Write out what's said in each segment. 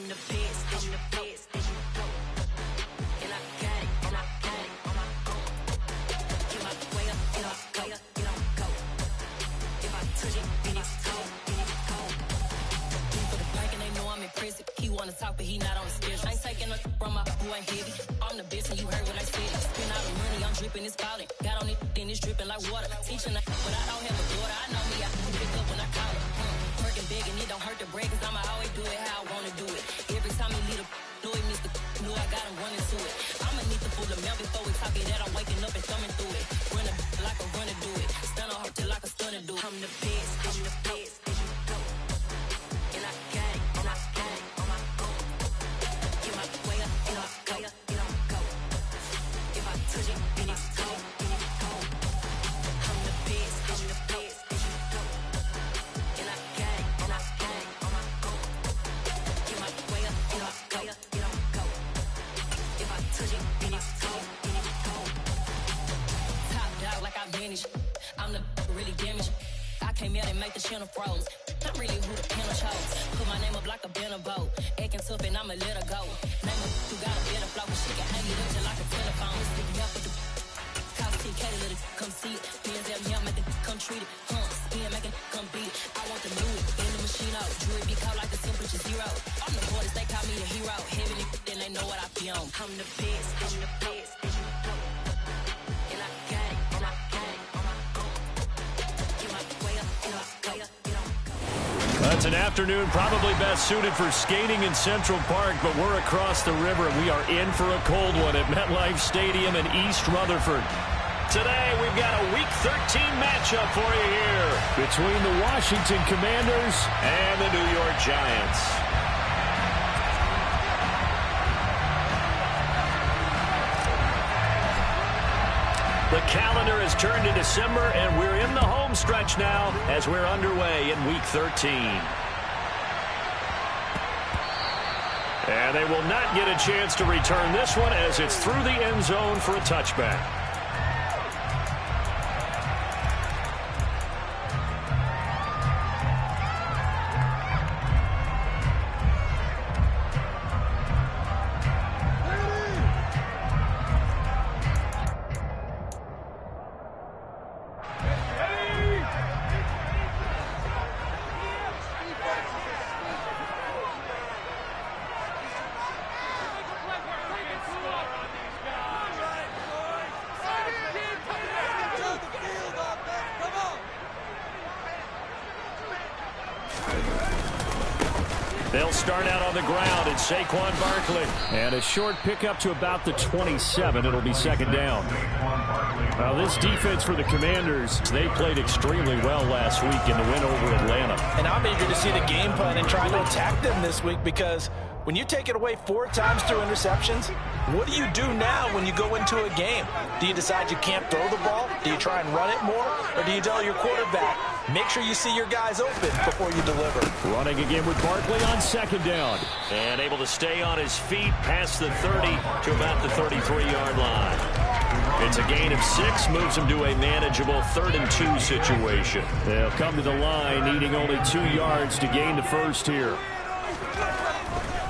I'm the best, I'm the best, and I got it, and I got it on my own. Get my way up, and I go, and I go. If I touch it, then it's cold, then it's cold. For the bank and they know I'm impressive. He wanna talk, but he not on the schedule. I ain't taking nothing from my boy, ain't heavy. I'm the best, and you heard what I said. Spend all the money, I'm dripping, it's falling. Got on it, then it's dripping like water. Teaching, but I don't have a daughter. I know me, I can pick up when I call it. Working big, and it don't hurt to break, cause I'ma always do it how I wanna do it. Every time he lead a know he missed the knew I got him running to it. I'ma need to pull the mail before we talk it that I'm waking up and thumbing through it. Run a like a runner do it. Stun on her till like a stunner do it. I'm the best, I'm the best, and I got it, and I got it on my own. Get my way up, and I go, and I go. If I touch it, then it's cold, then it's cold. I'm the best, I'm the best, and I got it, and I got it on my own. Get my way up, and I go, and I go. If I touch it, then it's cold, then it's cold. Top dog like I vanished. I'm the really damaged. I came out and make the channel froze. I'm really who the panel chose. Put my name up like a banner boat. Acting tough and I'ma let her go. Name her who got a better flow, but she can hang it up just like a telephone. Stick up with the call TK to let it come see it. Hands up, yeah, make it come treat it. Spin, make it come beat it. I want the new it in the machine out. Jewelry be called like the temperature zero. I'm the boys, they call me a hero. Heaven and then they know what I be on. I'm the best, I'm the best, and I got it, and I got it on my own. Get my way up, and I go, and I go. That's an afternoon probably best suited for skating in Central Park, but we're across the river, and we are in for a cold one at MetLife Stadium in East Rutherford. Today, we've got a Week 13 matchup for you here between the Washington Commanders and the New York Giants. The calendar has turned to December, and we're in the home stretch now as we're underway in Week 13. And they will not get a chance to return this one as it's through the end zone for a touchback. They'll start out on the ground, and Saquon Barkley. And a short pickup to about the 27. It'll be second down. Now, this defense for the Commanders, they played extremely well last week in the win over Atlanta. And I'm eager to see the game plan and try to attack them this week, because when you take it away 4 times through interceptions, what do you do now when you go into a game? Do you decide you can't throw the ball? Do you try and run it more? Or do you tell your quarterback, make sure you see your guys open before you deliver? Running again with Barkley on second down. And able to stay on his feet past the 30 to about the 33-yard line. It's a gain of 6, moves him to a manageable 3rd and 2 situation. They'll come to the line, needing only 2 yards to gain the first here.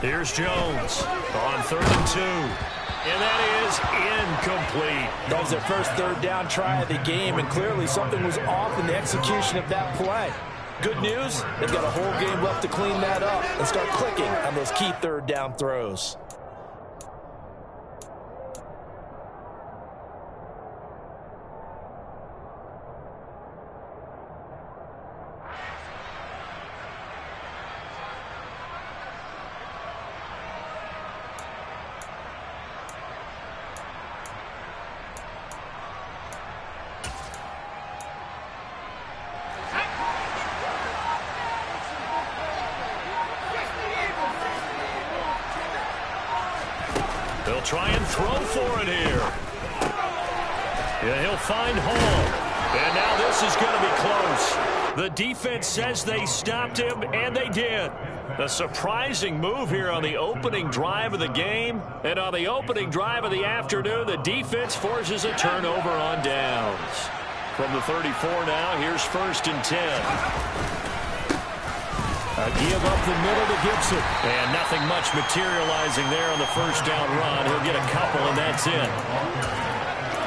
Here's Jones on 3rd and 2. And that is incomplete. That was their first 3rd down try of the game, and clearly something was off in the execution of that play. Good news, they've got a whole game left to clean that up and start clicking on those key 3rd down throws. They'll try and throw for it here. Yeah, he'll find Hall. And now this is going to be close. The defense says they stopped him, and they did. A surprising move here on the opening drive of the game. And on the opening drive of the afternoon, the defense forces a turnover on downs. From the 34 now, here's 1st and 10. A give up the middle to Gibson. And nothing much materializing there on the first down run. He'll get a couple, and that's it.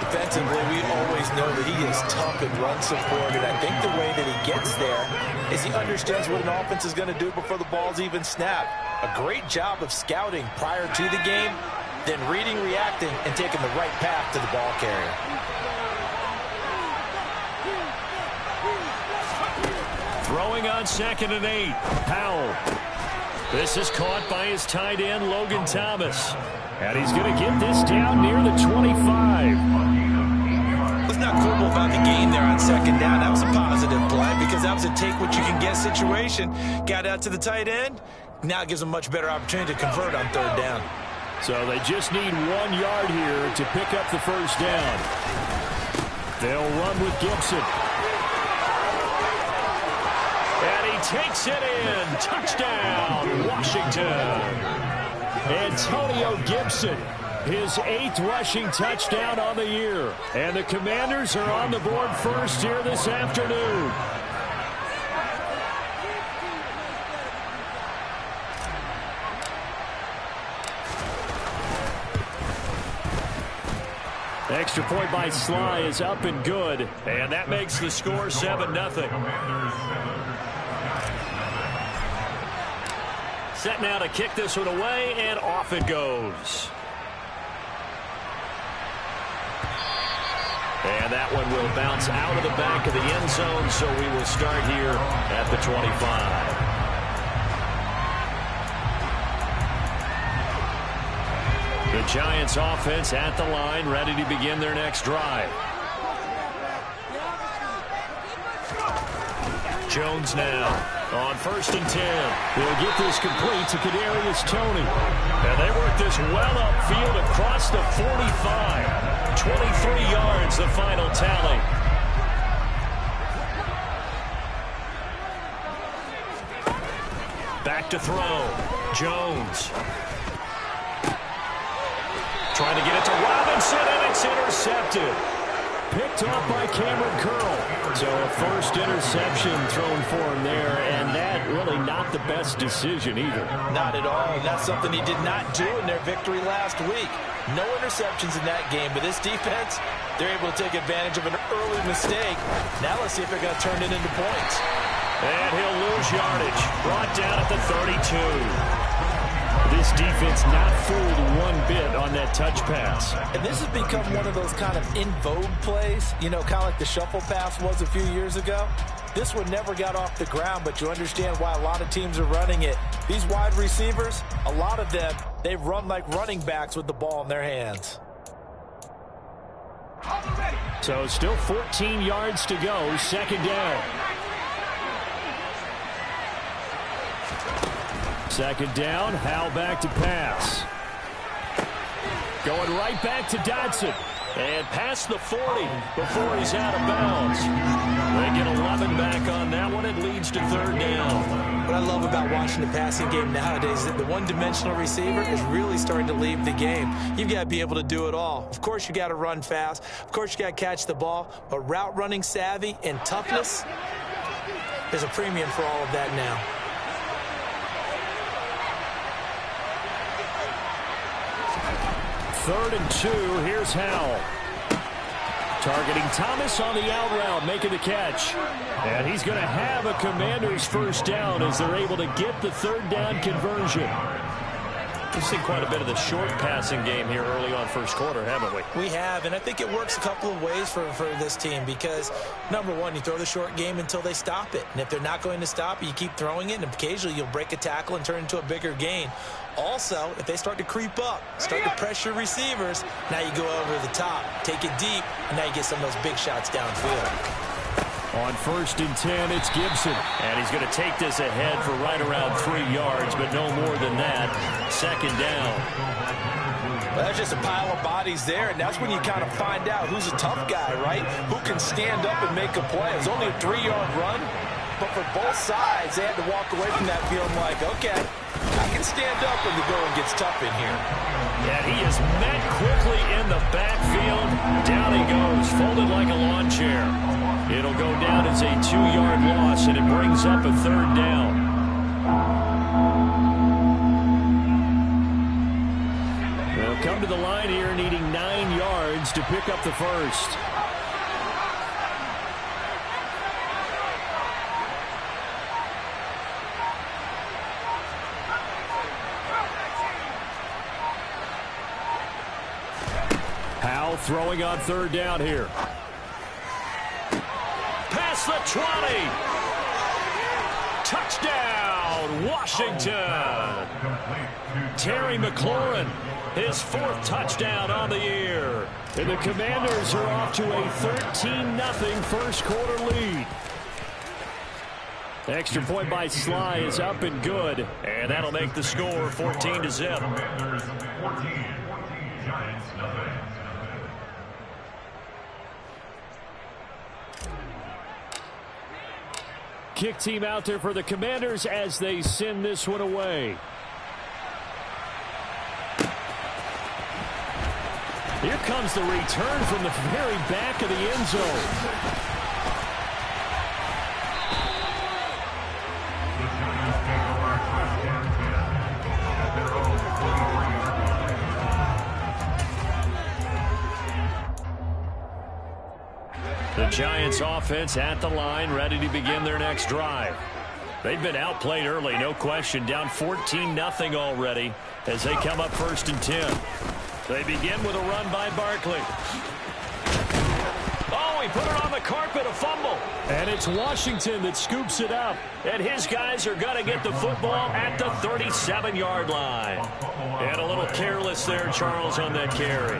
Defensively, we always know that he is tough in run support, and I think the way that he gets there is he understands what an offense is going to do before the ball's even snapped. A great job of scouting prior to the game, then reading, reacting, and taking the right path to the ball carrier. Throwing on 2nd and 8. Powell. This is caught by his tight end, Logan Thomas. And he's going to get this down near the 25. What's not cool about the gain there on 2nd down? That was a positive play because that was a take-what-you-can-get situation. Got out to the tight end. Now it gives them a much better opportunity to convert on 3rd down. So they just need 1 yard here to pick up the first down. They'll run with Gibson. And he takes it in. Touchdown, Washington. Antonio Gibson, his 8th rushing touchdown on the year. And the Commanders are on the board first here this afternoon. Extra point by Sly is up and good. And that makes the score 7-0. Set now to kick this one away, and off it goes. And that one will bounce out of the back of the end zone, so we will start here at the 25. The Giants offense at the line, ready to begin their next drive. Jones now on 1st and 10. They'll get this complete to Kadarius Toney. And they work this well upfield across the 45. 23 yards, the final tally. Back to throw. Jones. Trying to get it to Robinson, and it's intercepted. Picked off by Cameron Curl. So a first interception thrown for him there, and that really not the best decision either. Not at all, and that's something he did not do in their victory last week. No interceptions in that game, but this defense, they're able to take advantage of an early mistake. Now let's see if they're going to turn it into points. And he'll lose yardage. Brought down at the 32. This defense not fooled one bit on that touch pass. And this has become one of those kind of in vogue plays, you know, kind of like the shuffle pass was a few years ago. This one never got off the ground, but you understand why a lot of teams are running it. These wide receivers, a lot of them, they run like running backs with the ball in their hands. So still 14 yards to go, 2nd down. 2nd down, Howell back to pass. Going right back to Dodson. And past the 40 before he's out of bounds. They get 11 back on that one. It leads to 3rd down. What I love about watching the passing game nowadays is that the one-dimensional receiver is really starting to leave the game. You've got to be able to do it all. Of course, you got to run fast. Of course, you got to catch the ball. But route running savvy and toughness, there's a premium for all of that now. Third and 2, here's Howell. Targeting Thomas on the out route, making the catch. And he's going to have a Commander's first down as they're able to get the 3rd down conversion. We've seen quite a bit of the short passing game here early on first quarter, haven't we? We have, and I think it works a couple of ways for this team because, number one, you throw the short game until they stop it. And if they're not going to stop it, you keep throwing it, and occasionally you'll break a tackle and turn it into a bigger gain. Also, if they start to creep up, start to pressure receivers, now you go over the top, take it deep, and now you get some of those big shots downfield. On 1st and 10, it's Gibson. And he's going to take this ahead for right around 3 yards, but no more than that. 2nd down. Well, that's just a pile of bodies there, and that's when you kind of find out who's a tough guy, right? Who can stand up and make a play. It was only a 3-yard run, but for both sides, they had to walk away from that feeling like, okay, I can stand up when the going gets tough in here. And he is met quickly in the backfield. Down he goes, folded like a lawn chair. It'll go down as a 2-yard loss, and it brings up a 3rd down. the line here, needing 9 yards to pick up the first. Powell throwing on 3rd down here. Past the 20. Touchdown, Washington. Terry McLaurin, his 4th touchdown on the year. And the Commanders are off to a 13-0 first quarter lead. The extra point by Sly is up and good. And that'll make the score 14-0. Commanders 14, Giants nothing. Kick team out there for the Commanders as they send this one away. Here comes the return from the very back of the end zone. The Giants offense at the line, ready to begin their next drive. They've been outplayed early, no question, down 14-0 already as they come up 1st and 10. They begin with a run by Barkley. Oh, he put it on the carpet, a fumble. And it's Washington that scoops it up. And his guys are going to get the football at the 37-yard line. And a little careless there, Charles, on that carry.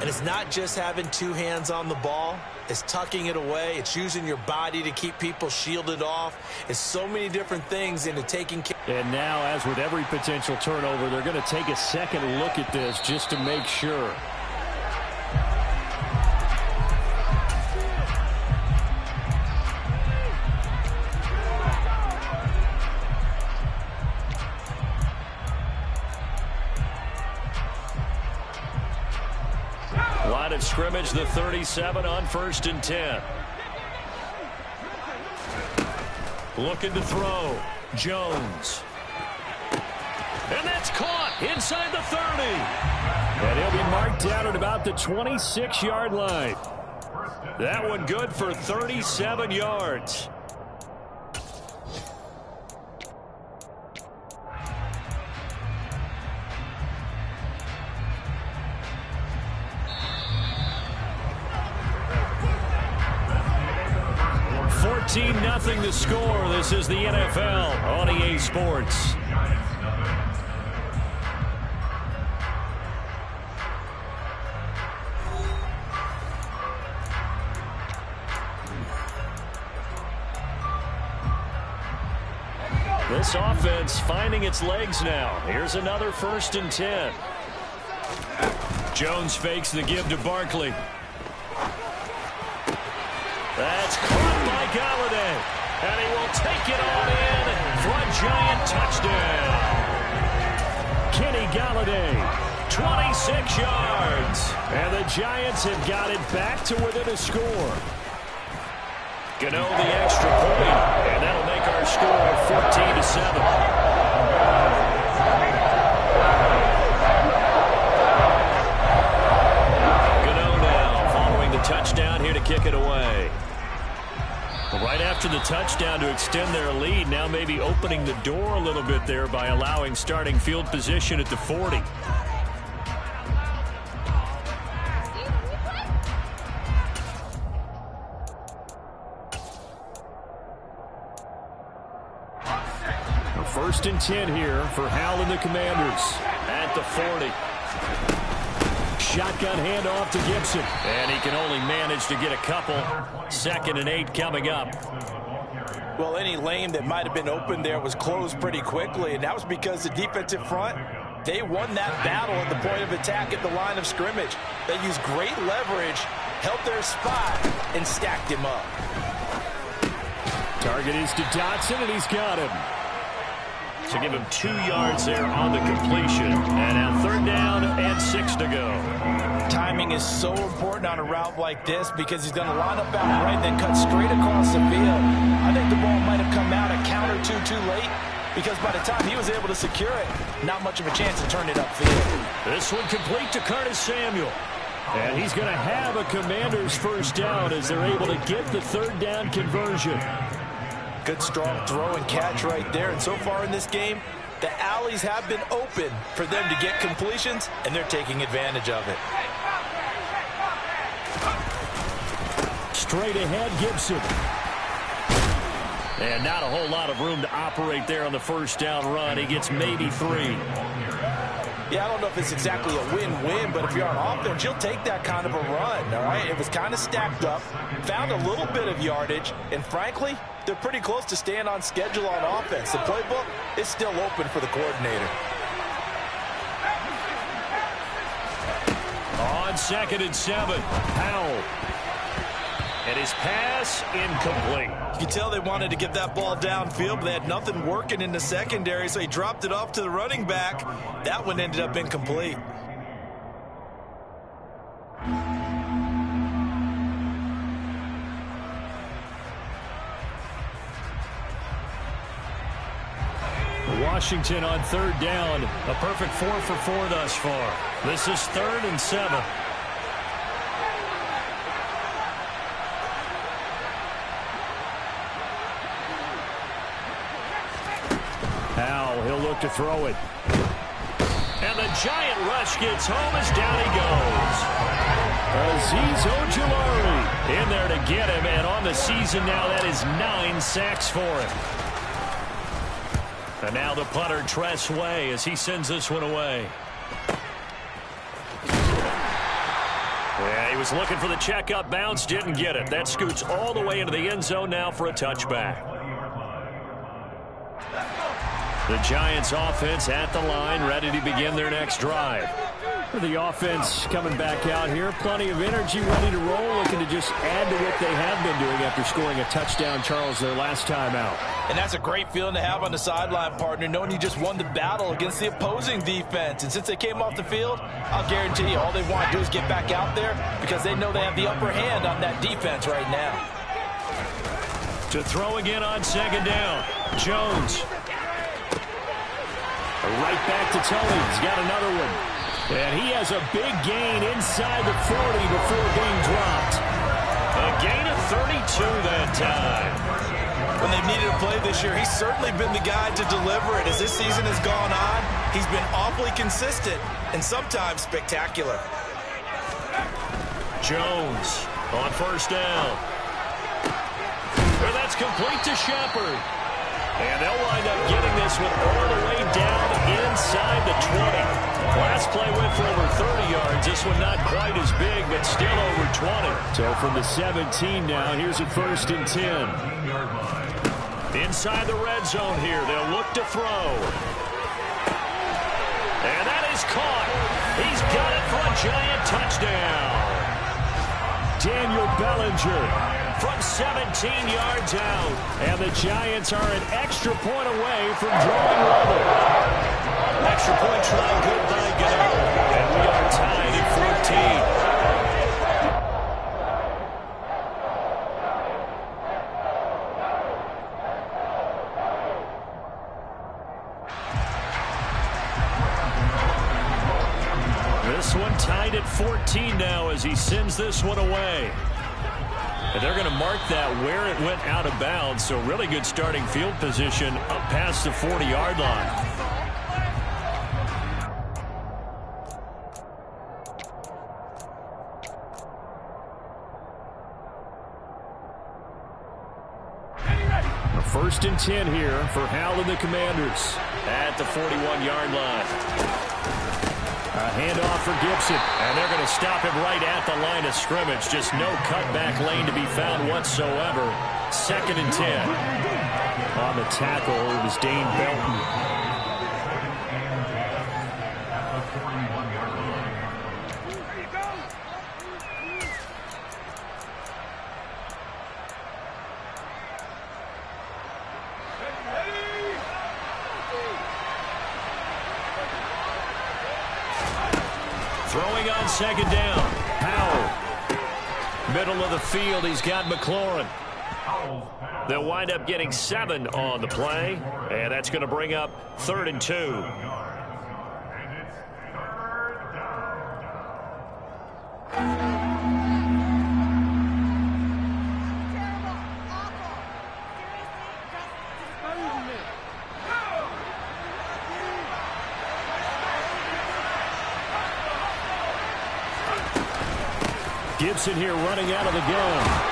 And it's not just having 2 hands on the ball. It's tucking it away. It's using your body to keep people shielded off. It's so many different things into taking care. And now, as with every potential turnover, they're going to take a second look at this just to make sure. Line of scrimmage, the 37 on 1st and 10. Looking to throw. Jones. And that's caught inside the 30. And he'll be marked down at about the 26-yard line. That one good for 37 yards. Nothing to score. This is the NFL on EA Sports. This offense finding its legs now. Here's another 1st and 10. Jones fakes the give to Barkley. That's caught by Galladay. And he will take it on in for a Giant touchdown. Kenny Galladay, 26 yards. And the Giants have got it back to within a score. Gano the extra point. And that'll make our score 14-7. Gano now following the touchdown here to kick it away. Right after the touchdown to extend their lead, now maybe opening the door a little bit there by allowing starting field position at the 40. A 1st and 10 here for Howell and the Commanders at the 40. Shotgun handoff to Gibson. And he can only manage to get a couple. 2nd and 8 coming up. Well, any lane that might have been open there was closed pretty quickly, and that was because the defensive front, they won that battle at the point of attack at the line of scrimmage. They used great leverage, held their spot, and stacked him up. Target is to Dotson, and he's got him. So give him 2 yards there on the completion. And now 3rd down and 6 to go. Timing is so important on a route like this because he's going to line up out right, then cut straight across the field. I think the ball might have come out a count or two too late, because by the time he was able to secure it, not much of a chance to turn it upfield. This one complete to Curtis Samuel. And he's going to have a Commanders first down as they're able to get the third down conversion. Good strong throw and catch right there. And so far in this game, the alleys have been open for them to get completions, and they're taking advantage of it. Straight ahead, Gibson. And not a whole lot of room to operate there on the first down run. He gets maybe 3. Yeah, I don't know if it's exactly a win-win, but if you're on offense, you'll take that kind of a run, all right? It was kind of stacked up, found a little bit of yardage, and frankly, they're pretty close to staying on schedule on offense. The playbook is still open for the coordinator. On 2nd and 7, Powell. And his pass incomplete. You can tell they wanted to get that ball downfield, but they had nothing working in the secondary, so he dropped it off to the running back. That one ended up incomplete. Washington on 3rd down. A perfect 4 for 4 thus far. This is 3rd and 7. Powell, he'll look to throw it. And the giant rush gets home as down he goes. Azeez Ojulari in there to get him, and on the season now, that is 9 sacks for him. And now the punter, Tress Way, as he sends this one away. Yeah, he was looking for the checkup bounce, didn't get it. That scoots all the way into the end zone now for a touchback. The Giants offense at the line, ready to begin their next drive. The offense coming back out here, plenty of energy, ready to roll, looking to just add to what they have been doing after scoring a touchdown, Charles, their last time out. And that's a great feeling to have on the sideline, partner, knowing you just won the battle against the opposing defense. And since they came off the field, I'll guarantee you all they want to do is get back out there because they know they have the upper hand on that defense right now. To throw again on 2nd down, Jones. Right back to Tony. He's got another one. And he has a big gain inside the 40 before being dropped. A gain of 32 that time. When they've needed a play this year, he's certainly been the guy to deliver it. As this season has gone on, he's been awfully consistent and sometimes spectacular. Jones on 1st down. And that's complete to Shepard. And they'll wind up getting this one all the way down inside the 20. Last play went for over 30 yards. This one not quite as big, but still over 20. So from the 17 now, here's a 1st and 10. Inside the red zone here, they'll look to throw. And that is caught. He's got it for a giant touchdown. Daniel Bellinger from 17 yards out. And the Giants are an extra point away from drawing level. Extra point try good by Gano. And we are tied at 14. This one tied at 14 now as he sends this one away. And they're going to mark that where it went out of bounds. So really good starting field position up past the 40-yard line. A 1st and 10 here for Hal and the Commanders at the 41-yard line. A handoff for Gibson, and they're going to stop him right at the line of scrimmage. Just no cutback lane to be found whatsoever. 2nd and 10. On the tackle, it was Dane Belton. Throwing on 2nd down. Powell. Middle of the field, he's got McLaurin. They'll wind up getting 7 on the play, and that's going to bring up 3rd and 2. Gibson here running out of the gun.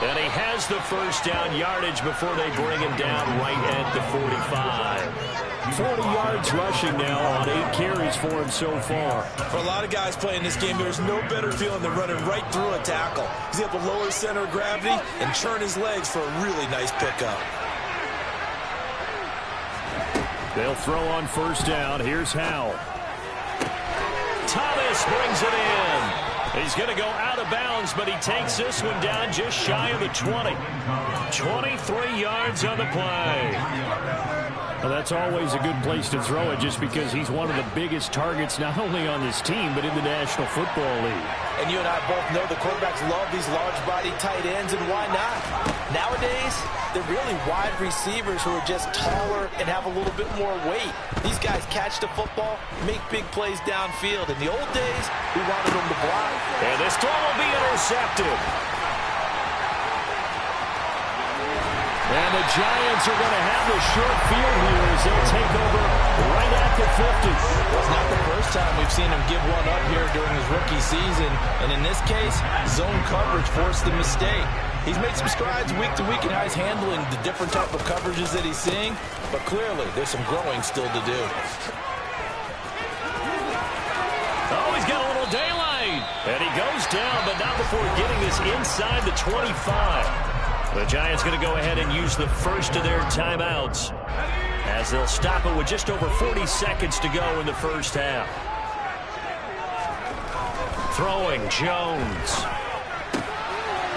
And he has the first down yardage before they bring him down right at the 45. 40 yards rushing now on 8 carries for him so far. For a lot of guys playing this game, there's no better feeling than running right through a tackle. He's able to lower his center of gravity and churn his legs for a really nice pickup. They'll throw on first down. Here's Howell. Thomas brings it in. He's going to go out of bounds, but he takes this one down just shy of the 20. 23 yards on the play. Well, that's always a good place to throw it just because he's one of the biggest targets not only on this team but in the National Football League. And you and I both know the quarterbacks love these large-body tight ends, and why not? Nowadays, they're really wide receivers who are just taller and have a little bit more weight. These guys catch the football, make big plays downfield. In the old days, we wanted them to block. And this throw will be intercepted. And the Giants are going to have the short field here as they'll take over right at the 50. It's not the first time we've seen him give one up here during his rookie season. And in this case, zone coverage forced the mistake. He's made some strides week to week in how he's handling the different type of coverages that he's seeing. But clearly, there's some growing still to do. Oh, he's got a little daylight. And he goes down, but not before getting this inside the 25. The Giants going to go ahead and use the first of their timeouts as they'll stop it with just over 40 seconds to go in the first half. Throwing, Jones.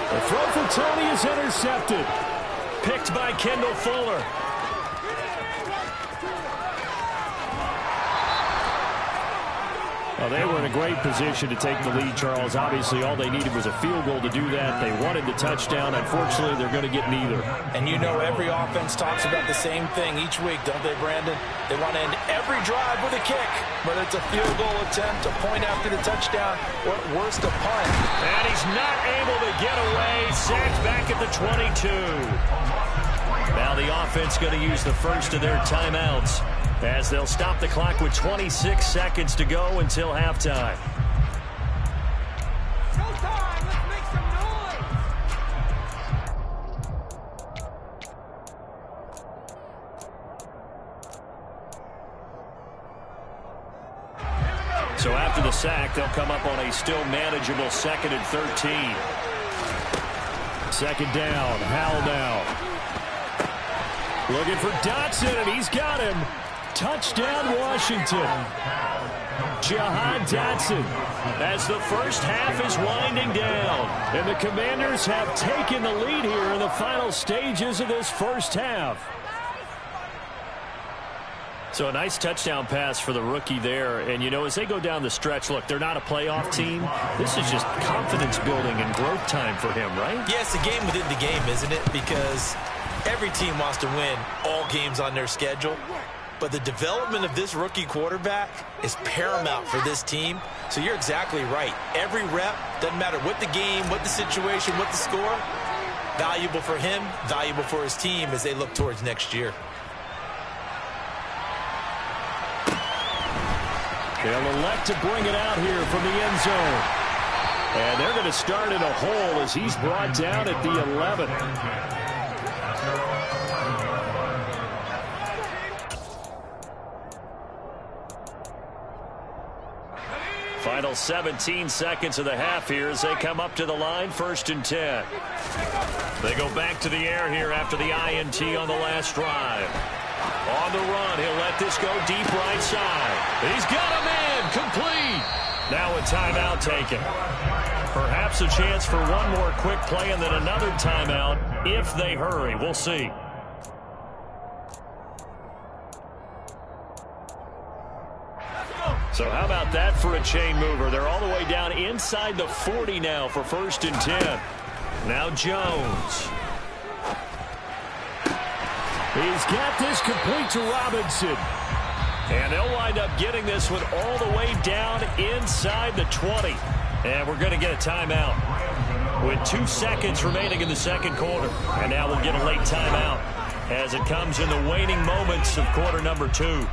The throw for Tony is intercepted. Picked by Kendall Fuller. Well, they were in a great position to take the lead, Charles. Obviously, all they needed was a field goal to do that. They wanted the touchdown. Unfortunately, they're going to get neither. And you know every offense talks about the same thing each week, don't they, Brandon? They want to end every drive with a kick, whether it's a field goal attempt, a point after the touchdown, or at worst, a punt. And he's not able to get away. Sacked back at the 22. Now the offense going to use the first of their timeouts as they'll stop the clock with 26 seconds to go until halftime. Showtime! Let's make some noise! So after the sack, they'll come up on a still manageable 2nd and 13. Second down, Howell now. Looking for Dotson, and he's got him. Touchdown, Washington. Jahan Dotson. As the first half is winding down. And the Commanders have taken the lead here in the final stages of this first half. So a nice touchdown pass for the rookie there. And, you know, as they go down the stretch, look, they're not a playoff team. This is just confidence building and growth time for him, right? Yeah, it's a game within the game, isn't it? Because every team wants to win all games on their schedule. But the development of this rookie quarterback is paramount for this team. So you're exactly right. Every rep, doesn't matter what the game, what the situation, what the score, valuable for him, valuable for his team as they look towards next year. They'll elect to bring it out here from the end zone. And they're going to start in a hole as he's brought down at the 11. Final 17 seconds of the half here as they come up to the line, 1st and 10. They go back to the air here after the INT on the last drive. On the run, he'll let this go deep right side. He's got a man, complete. Now a timeout taken. Perhaps a chance for one more quick play and then another timeout if they hurry. We'll see. So how about that for a chain mover? They're all the way down inside the 40 now for 1st and 10. Now Jones. He's got this complete to Robinson. And they'll wind up getting this one all the way down inside the 20. And we're going to get a timeout with 2 seconds remaining in the second quarter. And now we'll get a late timeout as it comes in the waning moments of quarter number 2.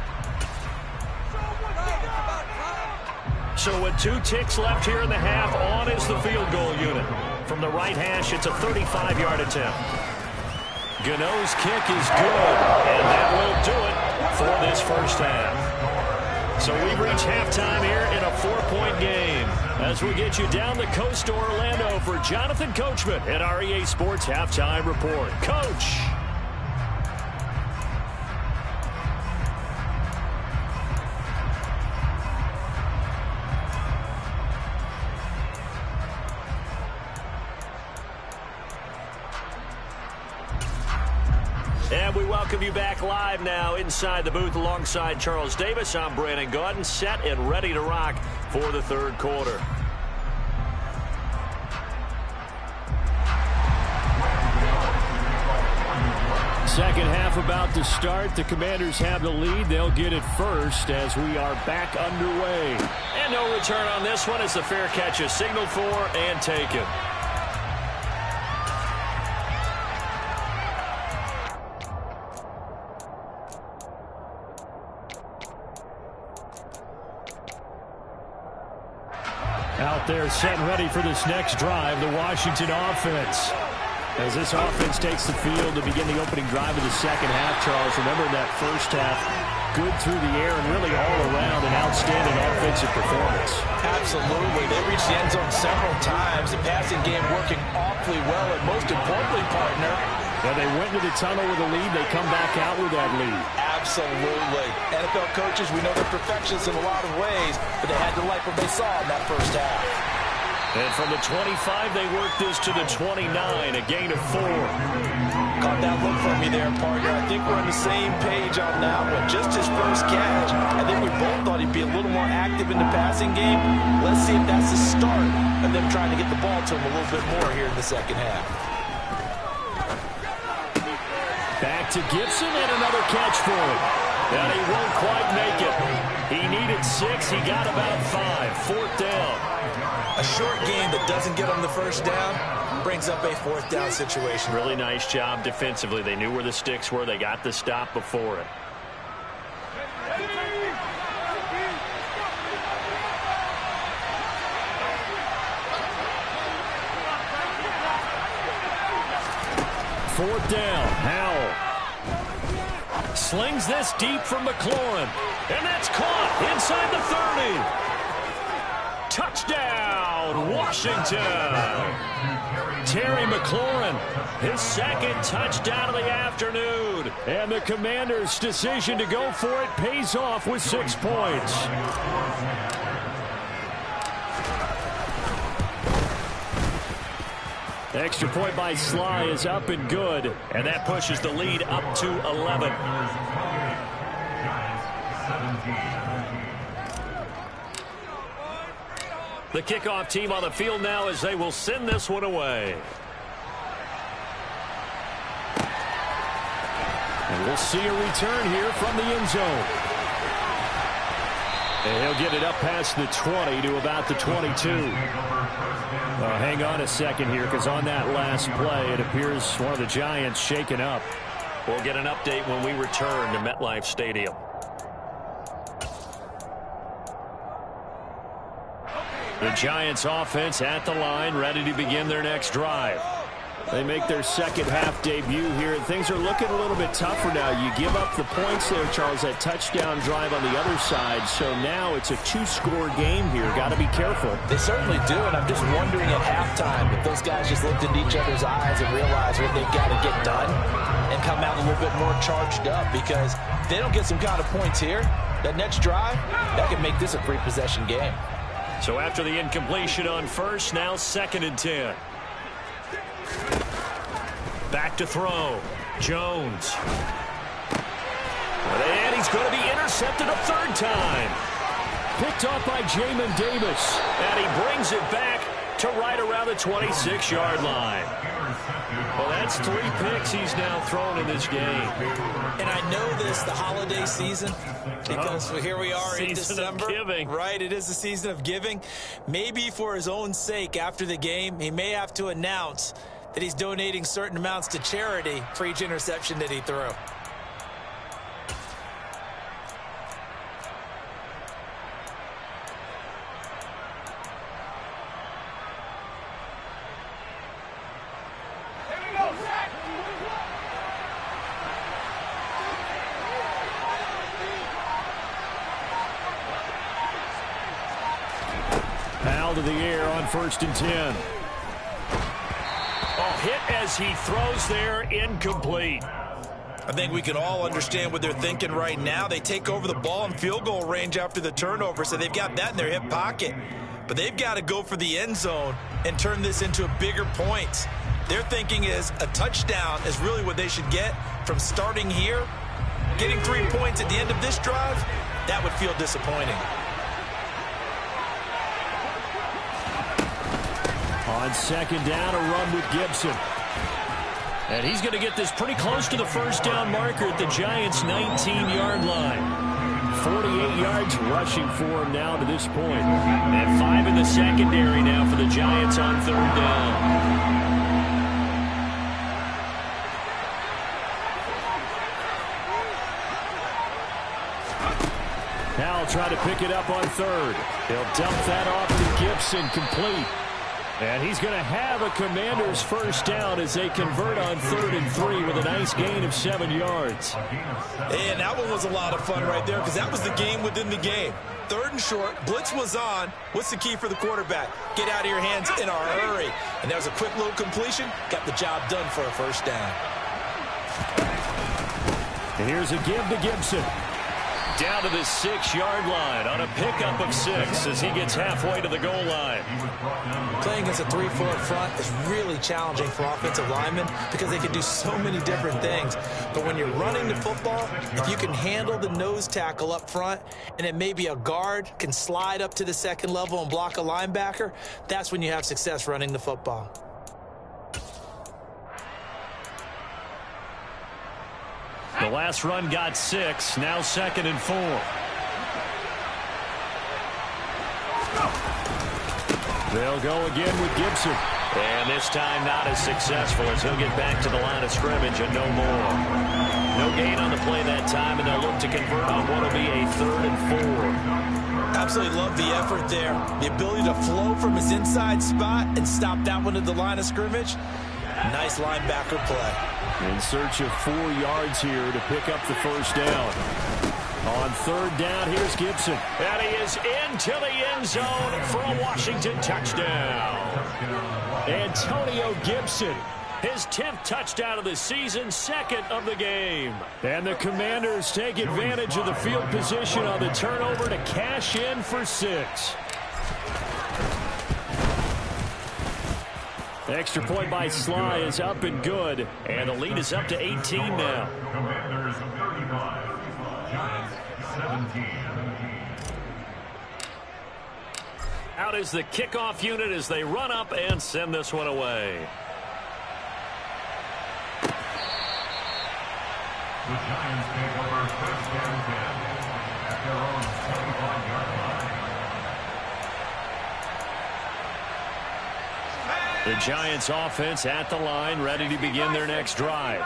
So with 2 ticks left here in the half, on is the field goal unit. From the right hash, it's a 35-yard attempt. Gano's kick is good, and that will do it for this first half. So we reach halftime here in a 4-point game as we get you down the coast to Orlando for Jonathan Coachman at our EA Sports Halftime Report. Coach! And we welcome you back live now inside the booth alongside Charles Davis. I'm Brandon Gaudin, set and ready to rock for the third quarter. Second half about to start. The Commanders have the lead. They'll get it first as we are back underway. And no return on this one as the fair catch is signaled for and taken. Out there set and ready for this next drive, the Washington offense. As this offense takes the field to begin the opening drive of the second half, Charles, remember that first half, good through the air and really all around an outstanding offensive performance. Absolutely. They reached the end zone several times. The passing game working awfully well, and most importantly, partner, when they went to the tunnel with a lead, they come back out with that lead. Absolutely. NFL coaches, we know they're perfectionists in a lot of ways, but they had to like what they saw in that first half. And from the 25, they worked this to the 29, a gain of 4. Caught that look from me there, partner. I think we're on the same page on that one. Just his first catch. I think we both thought he'd be a little more active in the passing game. Let's see if that's the start of them trying to get the ball to him a little bit more here in the second half. Back to Gibson and another catch for him. And he won't quite make it. He needed 6. He got about 5. Fourth down. A short game that doesn't get him the first down brings up a fourth down situation. Really nice job defensively. They knew where the sticks were. They got the stop before it. Fourth down, Howell. Slings this deep from McLaurin. And that's caught inside the 30. Touchdown, Washington. Terry McLaurin, his second touchdown of the afternoon. And the Commanders' decision to go for it pays off with 6 points. Extra point by Sly is up and good. And that pushes the lead up to 11. The kickoff team on the field now as they will send this one away. And we'll see a return here from the end zone. And he'll get it up past the 20 to about the 22. Hang on a second here, because on that last play, it appears one of the Giants shaken up. We'll get an update when we return to MetLife Stadium. The Giants offense at the line, ready to begin their next drive. They make their second half debut here, and things are looking a little bit tougher now. You give up the points there, Charles, that touchdown drive on the other side. So now it's a 2-score game here. Got to be careful. They certainly do, and I'm just wondering at halftime if those guys just looked into each other's eyes and realized what they've got to get done and come out a little bit more charged up, because if they don't get some kind of points here, that next drive, that could make this a 3-possession game. So after the incompletion on first, now 2nd and 10. Back to throw. Jones. And he's going to be intercepted a 3rd time. Picked off by Jamin Davis. And he brings it back to right around the 26-yard line. Well, that's 3 picks he's now thrown in this game. And I know this, the holiday season, because here we are in December. Season of giving. Right, it is the season of giving. Maybe for his own sake after the game, he may have to announce that he's donating certain amounts to charity for each interception that he threw. Foul to the air on 1st and 10. Hit as he throws there, incomplete. I think we can all understand what they're thinking right now. They take over the ball in field goal range after the turnover, so they've got that in their hip pocket. But they've got to go for the end zone and turn this into a bigger point. Their thinking is a touchdown is really what they should get from starting here. Getting 3 points at the end of this drive, that would feel disappointing. On 2nd down, a run with Gibson. And he's going to get this pretty close to the first down marker at the Giants' 19-yard line. 48 yards rushing for him now to this point. And 5 in the secondary now for the Giants on 3rd down. Now try to pick it up on 3rd. He'll dump that off to Gibson, complete. And he's going to have a Commanders first down as they convert on 3rd and 3 with a nice gain of 7 yards. And that one was a lot of fun right there because that was the game within the game. 3rd and short, blitz was on. What's the key for the quarterback? Get out of your hands in a hurry. And that was a quick little completion. Got the job done for a first down. And here's a give to Gibson. Down to the 6-yard line on a pickup of 6 as he gets halfway to the goal line. Playing against a 3-4 front is really challenging for offensive linemen because they can do so many different things. But when you're running the football, if you can handle the nose tackle up front and then maybe a guard can slide up to the 2nd level and block a linebacker, that's when you have success running the football. The last run got 6, now 2nd and 4. They'll go again with Gibson. And this time not as successful as he'll get back to the line of scrimmage and no more. No gain on the play that time, and they'll look to convert on what will be a 3rd and 4. Absolutely love the effort there. The ability to flow from his inside spot and stop that one at the line of scrimmage. Nice linebacker play. In search of 4 yards here to pick up the first down. On 3rd down, here's Gibson. And he is into the end zone for a Washington touchdown. Antonio Gibson. His 10th touchdown of the season, 2nd of the game. And the Commanders take advantage of the field position on the turnover to cash in for 6. The extra point by Sly is up and good. And the lead is up to 18 now. Commanders 35, Giants 17. Out is the kickoff unit as they run up and send this one away. The Giants take over 1st and 10 at their own 25-yard line. The Giants offense at the line, ready to begin their next drive.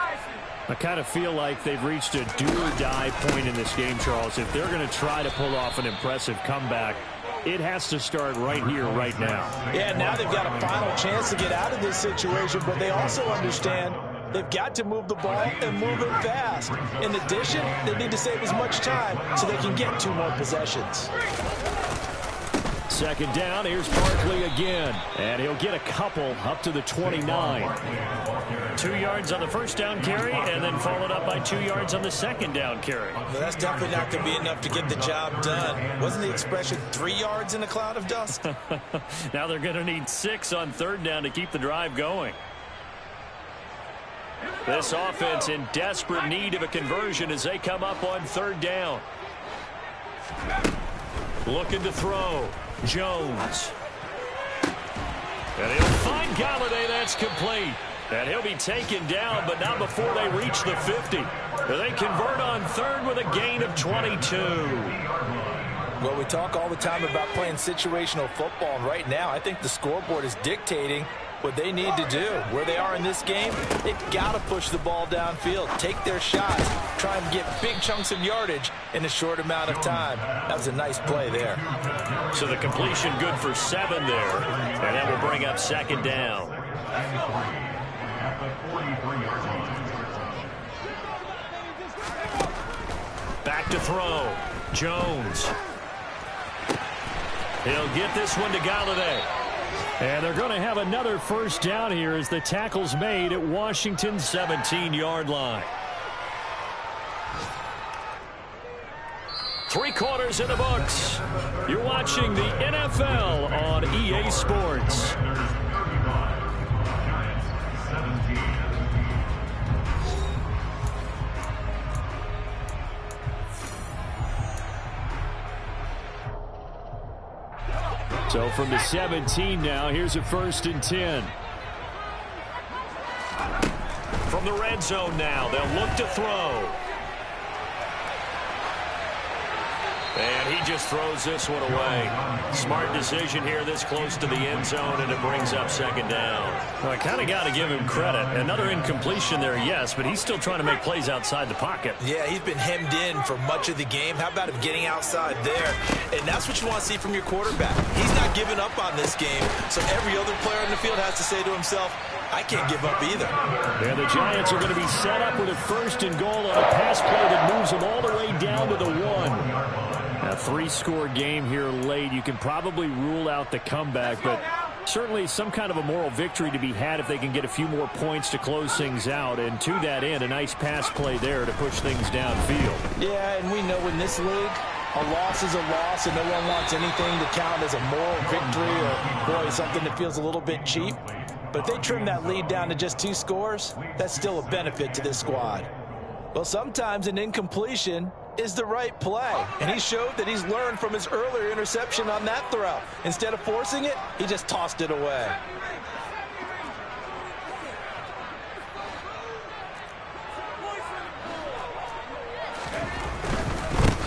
I kind of feel like they've reached a do-or-die point in this game, Charles. If they're going to try to pull off an impressive comeback, it has to start right here, right now. Yeah, now they've got a final chance to get out of this situation, but they also understand they've got to move the ball and move it fast. In addition, they need to save as much time so they can get 2 more possessions. 2nd down, here's Barkley again. And he'll get a couple up to the 29. 2 yards on the first down carry, and then followed up by 2 yards on the 2nd down carry. Well, that's definitely not going to be enough to get the job done. Wasn't the expression 3 yards in a cloud of dust? Now they're going to need 6 on 3rd down to keep the drive going. This offense in desperate need of a conversion as they come up on 3rd down. Looking to throw. Jones. And he'll find Galladay. That's complete. And he'll be taken down, but not before they reach the 50. They convert on third with a gain of 22. Well, we talk all the time about playing situational football, and right now I think the scoreboard is dictating what they need to do. Where they are in this game, they've got to push the ball downfield, take their shots, try and get big chunks of yardage in a short amount of time. That was a nice play there. So the completion good for 7 there, and that will bring up second down. At the 43-yard line. Back to throw. Jones. He'll get this one to Galladay. And they're going to have another first down here as the tackle's made at Washington's 17-yard line. 3 quarters in the books. You're watching the NFL on EA Sports. So from the 17 now, here's a 1st and 10. From the red zone now, they'll look to throw. And he just throws this one away. Smart decision here this close to the end zone, and it brings up second down. Well, I kind of got to give him credit. Another incompletion there, yes, but he's still trying to make plays outside the pocket. Yeah, he's been hemmed in for much of the game. How about him getting outside there? And that's what you want to see from your quarterback. He's not giving up on this game, so every other player in the field has to say to himself, I can't give up either. And the Giants are going to be set up with a 1st and goal on a pass play that moves them all the way down to the 1. A 3-score game here late. You can probably rule out the comeback, but certainly some kind of a moral victory to be had if they can get a few more points to close things out. And to that end, a nice pass play there to push things downfield. Yeah, and we know in this league, a loss is a loss, and no one wants anything to count as a moral victory or, boy, something that feels a little bit cheap. But if they trim that lead down to just 2 scores, that's still a benefit to this squad. Well, sometimes an incompletion is the right play, and he showed that he's learned from his earlier interception on that throw. Instead of forcing it, he just tossed it away.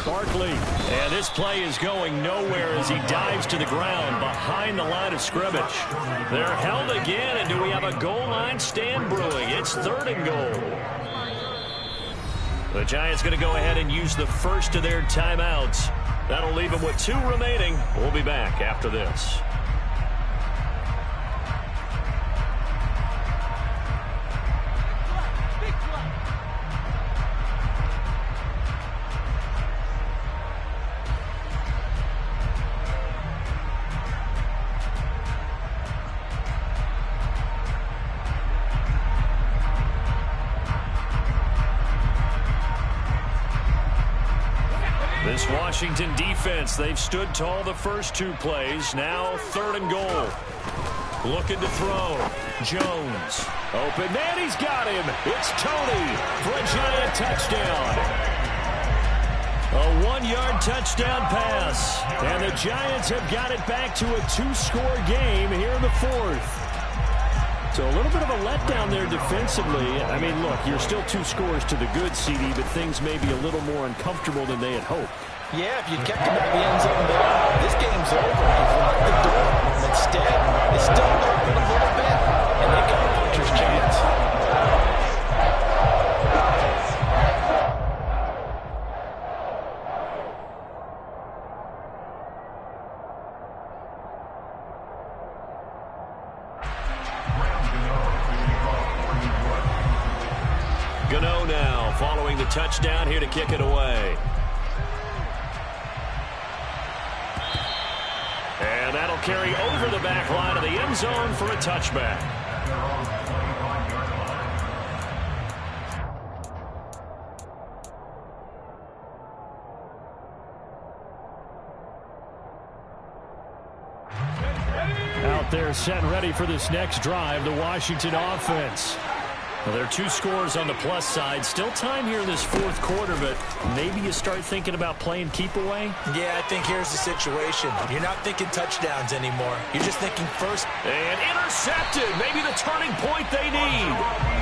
Barkley, and this play is going nowhere as he dives to the ground behind the line of scrimmage. They're held again, and do we have a goal line stand brewing? It's 3rd and goal. The Giants going to go ahead and use the first of their timeouts. That'll leave them with 2 remaining. We'll be back after this. This Washington defense, they've stood tall the first 2 plays. Now 3rd and goal. Looking to throw. Jones. Open man, he's got him. It's Tony for a Giant touchdown. A 1-yard touchdown pass. And the Giants have got it back to a 2-score game here in the 4th. So a little bit of a letdown there defensively. I mean, look, you're still 2 scores to the good, CD, but things may be a little more uncomfortable than they had hoped. Yeah, if you kept him at the end zone there, this game's over. You've locked the door on them. Instead, it's still open a little bit, and they've got a puncher's chance. Gano now following the touchdown here to kick it away. And that'll carry over the back line of the end zone for a touchback. Out there set and ready for this next drive, the Washington offense. Well, there are two scores on the plus side. Still time here in this fourth quarter, but maybe you start thinking about playing keep away? Yeah, I think here's the situation. You're not thinking touchdowns anymore. You're just thinking first. And intercepted. Maybe the turning point they need.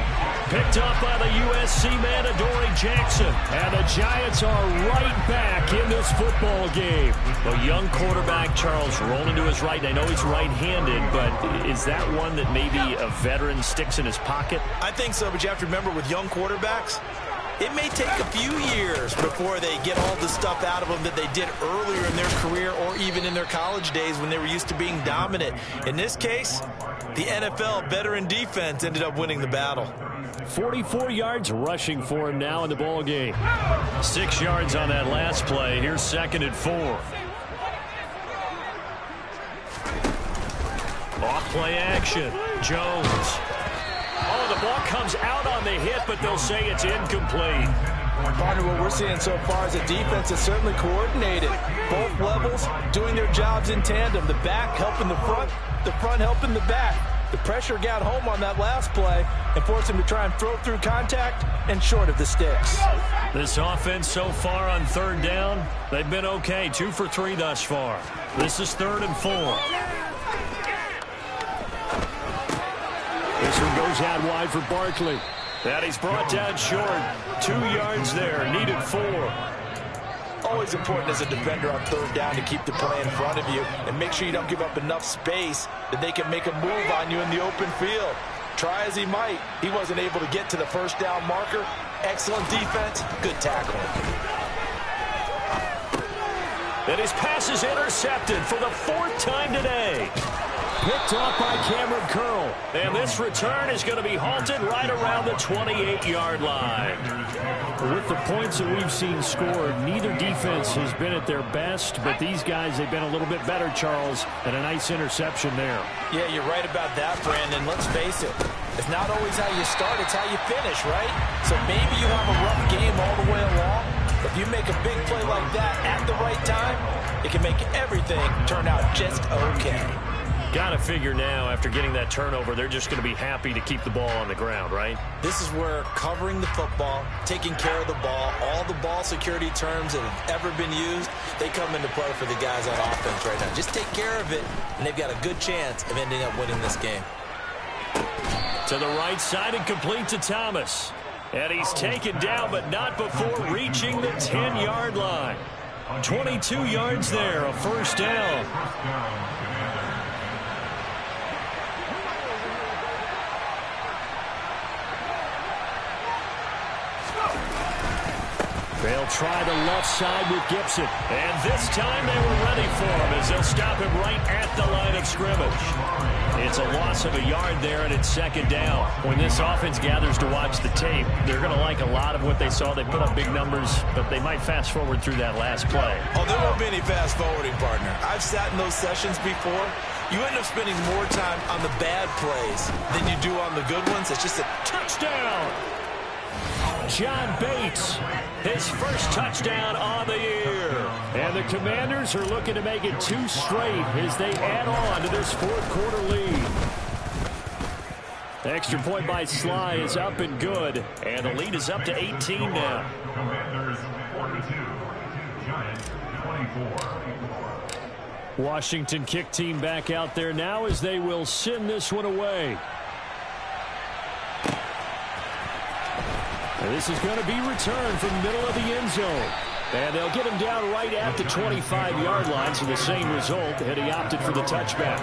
Picked up by the USC man, Adoree Jackson. And the Giants are right back in this football game. A young quarterback, Charles, rolling to his right. I know he's right-handed, but is that one that maybe a veteran sticks in his pocket? I think so, but you have to remember with young quarterbacks, it may take a few years before they get all the stuff out of them that they did earlier in their career or even in their college days when they were used to being dominant. In this case, the NFL veteran defense ended up winning the battle. 44 yards rushing for him now in the ball game. 6 yards on that last play. Here's 2nd and 4. Off play action. Jones. Oh, the ball comes out on the hit, but they'll say it's incomplete. Partner, what we're seeing so far is a defense that's certainly coordinated. Both levels doing their jobs in tandem. The back helping the front helping the back. The pressure got home on that last play and forced him to try and throw through contact and short of the sticks. This offense so far on 3rd down, they've been okay. 2 for 3 thus far. This is 3rd and 4. This one goes out wide for Barkley. And he's brought down short. 2 yards there. Needed 4. Always important as a defender on 3rd down to keep the play in front of you and make sure you don't give up enough space that they can make a move on you in the open field. Try as he might, he wasn't able to get to the 1st down marker. Excellent defense, good tackle. And his pass is intercepted for the 4th time today. Picked off by Cameron Curl. And this return is going to be halted right around the 28-yard line. With the points that we've seen scored, neither defense has been at their best, but these guys, they've been a little bit better, Charles, and a nice interception there. Yeah, you're right about that, Brandon. Let's face it. It's not always how you start, it's how you finish, right? So maybe you have a rough game all the way along, but if you make a big play like that at the right time, it can make everything turn out just okay. Got to figure now, after getting that turnover, they're just going to be happy to keep the ball on the ground, right? This is where covering the football, taking care of the ball, all the ball security terms that have ever been used, they come into play for the guys on offense right now. Just take care of it, and they've got a good chance of ending up winning this game. To the right side and complete to Thomas. And he's taken down, but not before reaching the 10-yard line. 22 yards there, a 1st down. They'll try the left side with Gibson. And this time they were ready for him as they'll stop him right at the line of scrimmage. It's a loss of a yard there, and it's 2nd down. When this offense gathers to watch the tape, they're going to like a lot of what they saw. They put up big numbers, but they might fast forward through that last play. Oh, there won't be any fast forwarding, partner. I've sat in those sessions before. You end up spending more time on the bad plays than you do on the good ones. It's just a touchdown. John Bates, his first touchdown on the year. And the Commanders are looking to make it 2 straight as they add on to this 4th quarter lead. The extra point by Sly is up and good. And the lead is up to 18 now. Commanders 42, Giants 24. Washington kick team back out there now as they will send this one away. And this is going to be returned from the middle of the end zone. And they'll get him down right at the 25-yard line, so the same result, and he opted for the touchback.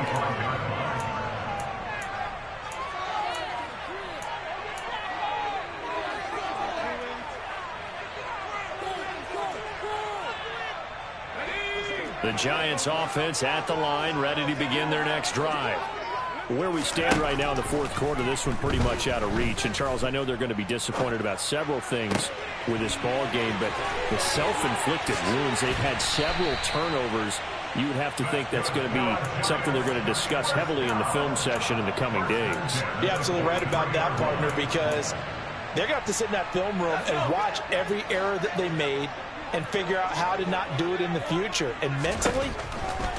The Giants offense at the line, ready to begin their next drive. Where we stand right now in the 4th quarter, this one pretty much out of reach. And, Charles, I know they're going to be disappointed about several things with this ball game, but the self-inflicted wounds, they've had several turnovers. You would have to think that's going to be something they're going to discuss heavily in the film session in the coming days. You're absolutely right about that, partner, because they're going to have to sit in that film room and watch every error that they made and figure out how to not do it in the future. And mentally,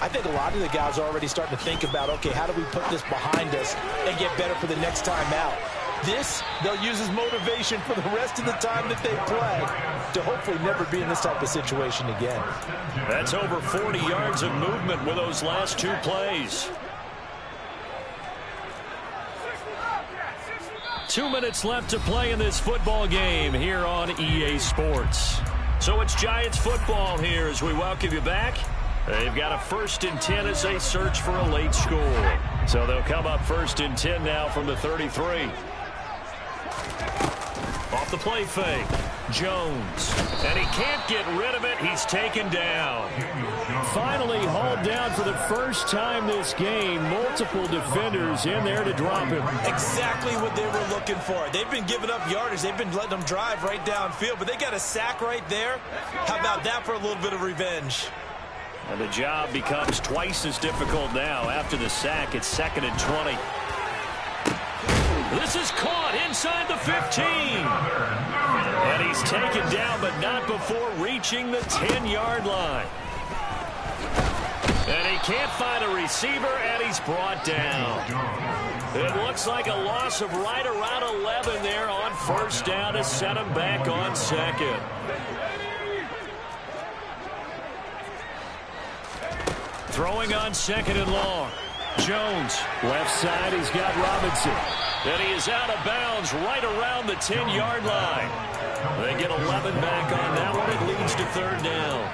I think a lot of the guys are already starting to think about, okay, how do we put this behind us and get better for the next time out? This, they'll use as motivation for the rest of the time that they play to hopefully never be in this type of situation again. That's over 40 yards of movement with those last two plays. 2 minutes left to play in this football game here on EA Sports. So it's Giants football here as we welcome you back. They've got a 1st and 10 as they search for a late score. So they'll come up 1st and 10 now from the 33. Off the play fake, Jones. And he can't get rid of it. He's taken down. Finally hauled down for the first time this game. Multiple defenders in there to drop him. Exactly what they were looking for. They've been giving up yardage. They've been letting them drive right downfield, but they got a sack right there. How about that for a little bit of revenge? And the job becomes twice as difficult now. After the sack, it's 2nd and 20. This is caught inside the 15. And he's taken down, but not before reaching the 10-yard line. And he can't find a receiver, and he's brought down. It looks like a loss of right around 11 there on 1st down to set him back on 2nd. Throwing on 2nd and long. Jones. Left side, he's got Robinson. And he is out of bounds right around the 10-yard line. They get 11 back on that one. It leads to 3rd down.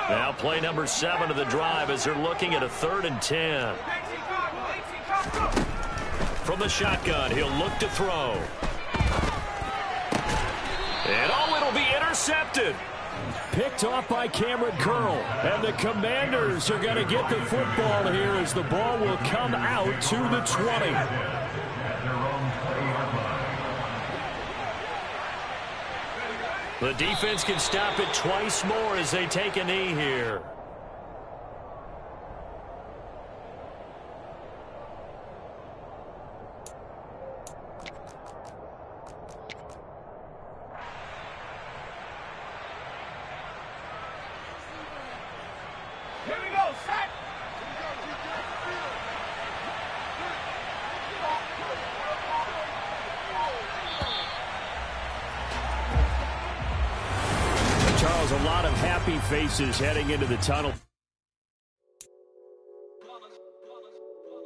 Now play number 7 of the drive as they're looking at a 3rd and 10. From the shotgun, he'll look to throw. And it'll be intercepted. Picked off by Cameron Curl. And the Commanders are going to get the football here as the ball will come out to the 20. The defense can stop it twice more as they take a knee here. Charles, a lot of happy faces heading into the tunnel.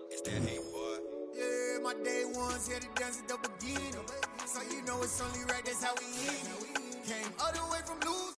It's that hate, boy. Yeah, my day ones here to dance at the beginning. So you know it's only right, that's how we end. Came all the way from lose.